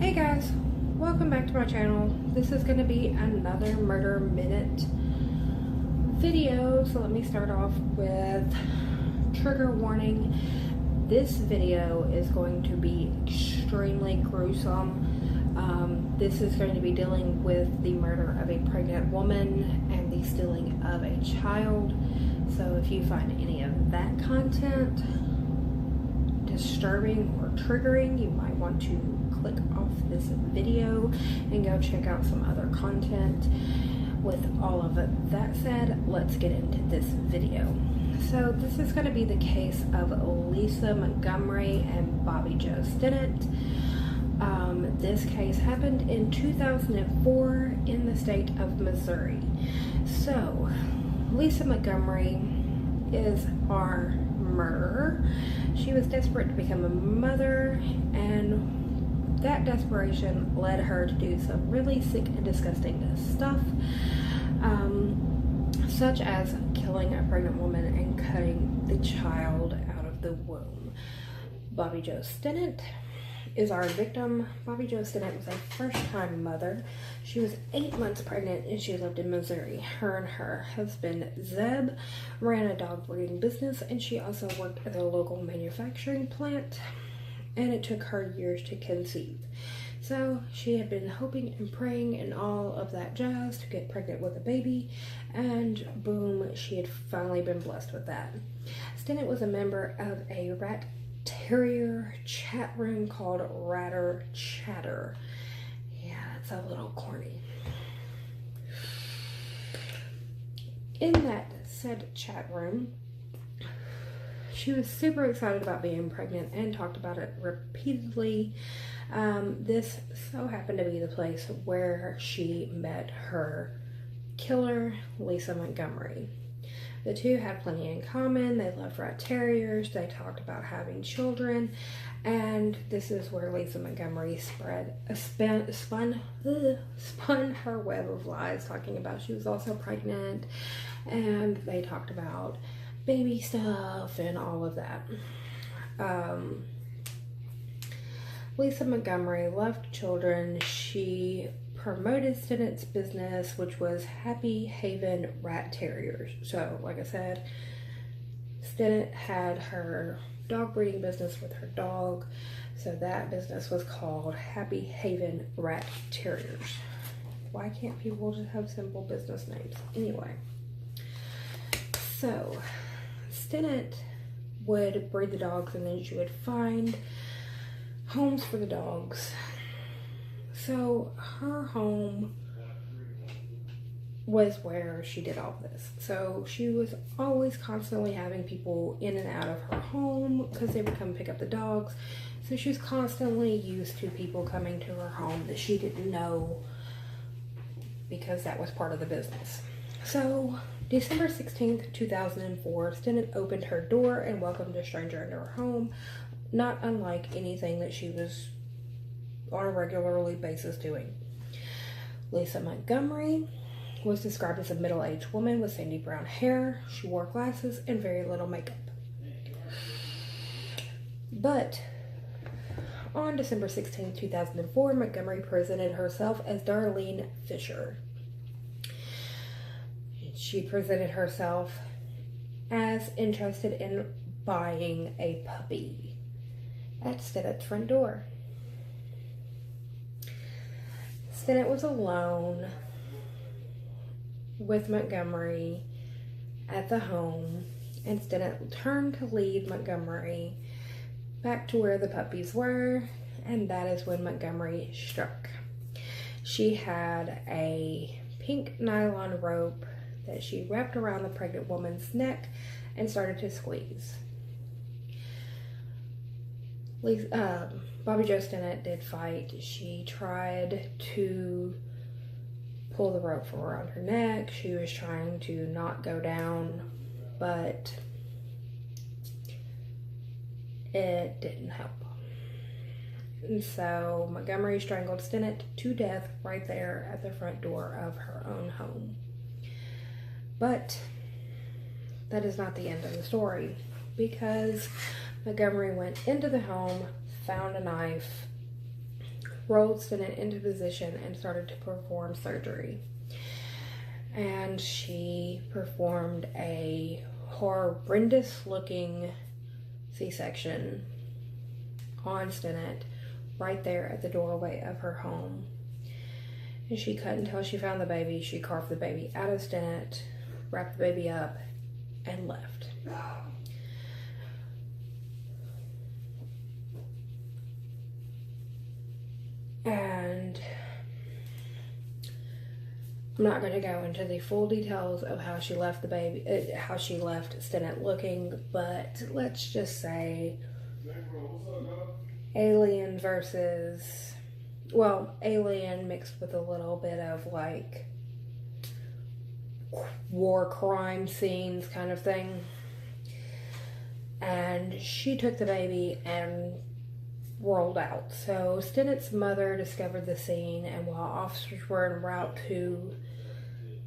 Hey guys, welcome back to my channel. This is going to be another Murder Minute video, so let me start off with trigger warning. This video is going to be extremely gruesome. This is going to be dealing with the murder of a pregnant woman and the stealing of a child. So if you find any of that content disturbing or triggering, you might want to click off this video and go check out some other content. With all of that said, let's get into this video. So this is going to be the case of Lisa Montgomery and Bobbie Jo Stinnett. This case happened in 2004 in the state of Missouri. So Lisa Montgomery is our murderer. She was desperate to become a mother, and that desperation led her to do some really sick and disgusting stuff, such as killing a pregnant woman and cutting the child out of the womb. Bobbie Jo Stinnett is our victim. Bobbie Jo Stinnett was a first-time mother. She was 8 months pregnant and she lived in Missouri. Her and her husband Zeb ran a dog breeding business, and she also worked at a local manufacturing plant, and it took her years to conceive. So she had been hoping and praying and all of that jazz to get pregnant with a baby, and boom, she had finally been blessed with that. Stinnett was a member of a rat terrier chat room called Ratter Chatter. Yeah, it's a little corny. In that said chat room, she was super excited about being pregnant and talked about it repeatedly. This so happened to be the place where she met her killer, Lisa Montgomery. The two had plenty in common. They loved rat terriers. They talked about having children, and this is where Lisa Montgomery spun her web of lies, talking about she was also pregnant, and they talked about baby stuff and all of that. Lisa Montgomery loved children. She promoted Stinnett's business, which was Happy Haven Rat Terriers. So, like I said, Stinnett had her dog breeding business with her dog, so that business was called Happy Haven Rat Terriers. Why can't people just have simple business names? Anyway, so Stinnett would breed the dogs, and then she would find homes for the dogs. So her home was where she did all this. So she was always constantly having people in and out of her home because they would come pick up the dogs. So she was constantly used to people coming to her home that she didn't know, because that was part of the business. So December 16th, 2004, Stinnett opened her door and welcomed a stranger into her home, not unlike anything that she was on a regular basis doing. Lisa Montgomery was described as a middle-aged woman with sandy brown hair. She wore glasses and very little makeup. But on December 16, 2004, Montgomery presented herself as Darlene Fisher. She presented herself as interested in buying a puppy at Stinnett's front door. Stinnett was alone with Montgomery at the home, and Stinnett turned to lead Montgomery back to where the puppies were, and that is when Montgomery struck. She had a pink nylon rope that she wrapped around the pregnant woman's neck and started to squeeze. Bobbie Jo Stinnett did fight. She tried to pull the rope from around her neck. She was trying to not go down, but it didn't help. And so Montgomery strangled Stinnett to death right there at the front door of her own home. But that is not the end of the story, because Montgomery went into the home, found a knife, rolled Stinnett into position and started to perform surgery. And she performed a horrendous looking C-section on Stinnett right there at the doorway of her home. And she cut until she found the baby. She carved the baby out of Stinnett, wrapped the baby up, and left. And I'm not going to go into the full details of how she left the baby, how she left Stinnett looking, but let's just say alien versus, well, alien mixed with a little bit of like war crime scenes kind of thing. And she took the baby and rolled out. So Stinnett's mother discovered the scene, and while officers were en route to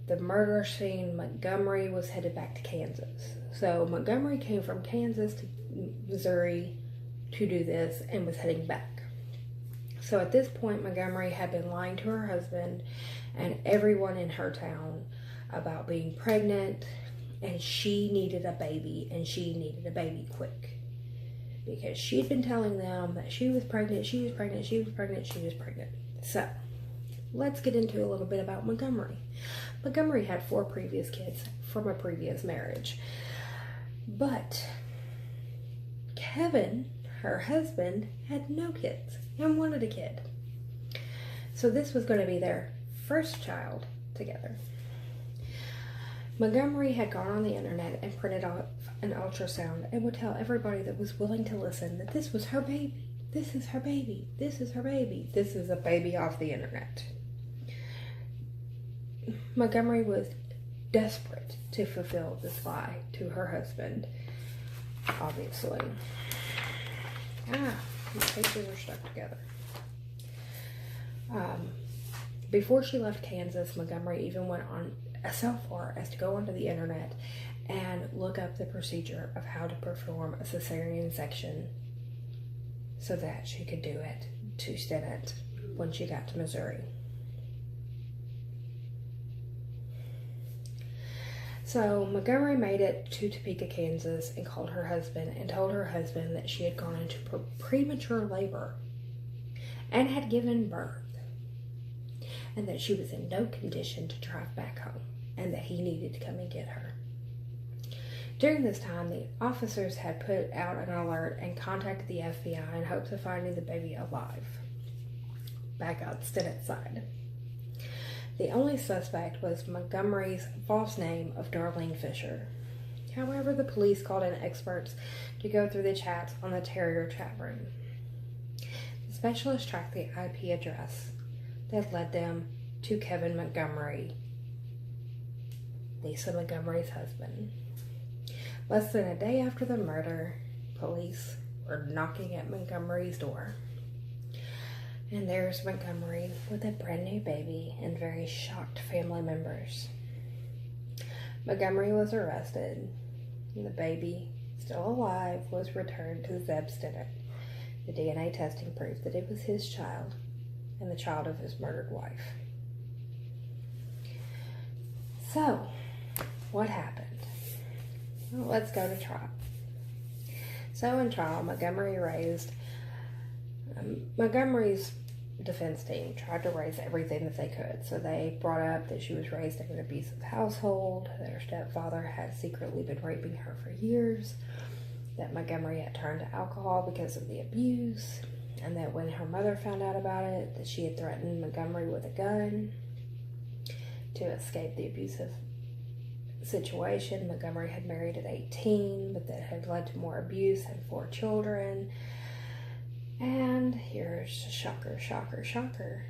the murder scene, Montgomery was headed back to Kansas. So Montgomery came from Kansas to Missouri to do this and was heading back. So at this point, Montgomery had been lying to her husband and everyone in her town about being pregnant, and she needed a baby, and she needed a baby quick. Because she'd been telling them that she was pregnant, she was pregnant, she was pregnant, she was pregnant. So, let's get into a little bit about Montgomery. Montgomery had 4 previous kids from a previous marriage. But Kevin, her husband, had no kids and wanted a kid. So this was going to be their first child together. Montgomery had gone on the internet and printed off an ultrasound and would tell everybody that was willing to listen that this was her baby. This is her baby. This is her baby. This is a baby off the internet. Montgomery was desperate to fulfill this lie to her husband, obviously. My pictures are stuck together. Before she left Kansas, Montgomery even went on so far as to go onto the internet and look up the procedure of how to perform a cesarean section so that she could do it to Stinnett when she got to Missouri. So Montgomery made it to Topeka, Kansas, and called her husband and told her husband that she had gone into premature labor and had given birth, and that she was in no condition to drive back home, and that he needed to come and get her. During this time, the officers had put out an alert and contacted the FBI in hopes of finding the baby alive. Back on Stinnett's side. The only suspect was Montgomery's false name of Darlene Fisher. However, the police called in experts to go through the chats on the Terrier chat room. The specialist tracked the IP address that led them to Kevin Montgomery, Lisa Montgomery's husband. Less than a day after the murder, police were knocking at Montgomery's door. And there's Montgomery with a brand new baby and very shocked family members. Montgomery was arrested, and the baby, still alive, was returned to Zeb Stinnett. The DNA testing proved that it was his child and the child of his murdered wife. So, what happened? Well, let's go to trial. So in trial, Montgomery's defense team tried to raise everything that they could. So they brought up that she was raised in an abusive household, that her stepfather had secretly been raping her for years, that Montgomery had turned to alcohol because of the abuse, and that when her mother found out about it, that she had threatened Montgomery with a gun to escape the abusive situation. Montgomery had married at 18, but that had led to more abuse and 4 children. And here's a shocker, shocker, shocker.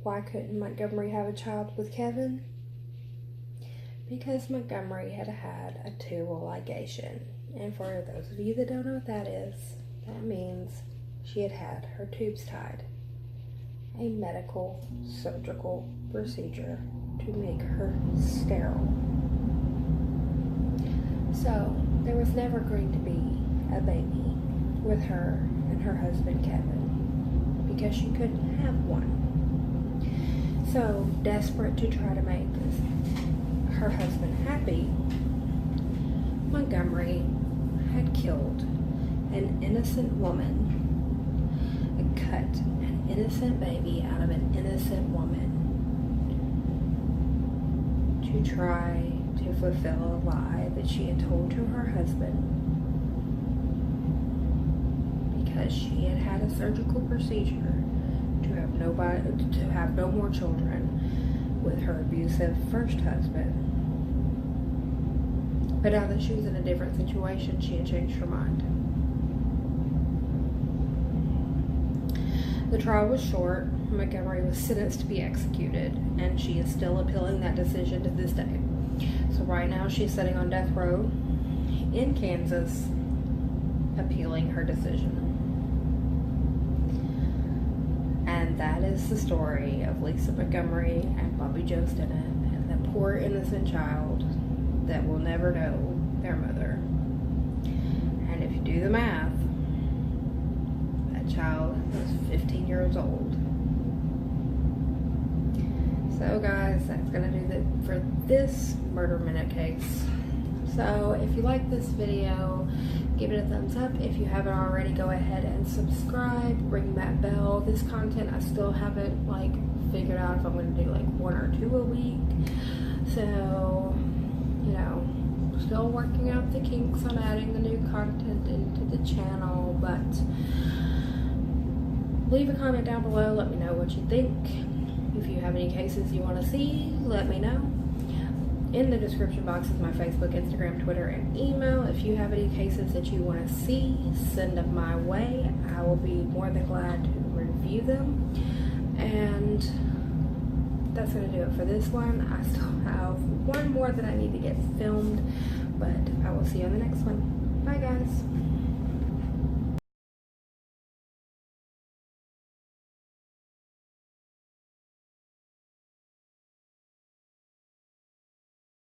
Why couldn't Montgomery have a child with Kevin? Because Montgomery had had a tubal ligation. And for those of you that don't know what that is, that means she had had her tubes tied. A medical surgical procedure to make her sterile. So there was never going to be a baby with her and her husband Kevin, because she couldn't have one. So, desperate to try to make her husband happy, Montgomery had killed an innocent woman and cut an innocent baby out of an innocent woman to try to fulfill a lie that she had told to her husband, because she had had a surgical procedure to have no more children with her abusive first husband. But now that she was in a different situation, she had changed her mind. The trial was short. Montgomery was sentenced to be executed, and she is still appealing that decision to this day. So right now she's sitting on death row in Kansas, appealing her decision. And that is the story of Lisa Montgomery and Bobbie Jo Stinnett and the poor innocent child that will never know their mother. And if you do the math, that child was 15 years old. So guys, that's gonna do it for this Murder Minute case. So if you like this video, give it a thumbs up. If you haven't already, go ahead and subscribe, ring that bell. This content I still haven't figured out if I'm going to do 1 or 2 a week. So, still working out the kinks on adding the new content into the channel, but leave a comment down below. Let me know what you think. If you have any cases you want to see, let me know. In the description box is my Facebook, Instagram, Twitter, and email. If you have any cases that you want to see, send them my way. I will be more than glad to review them. And that's going to do it for this one. I still have one more that I need to get filmed, but I will see you on the next one. Bye, guys.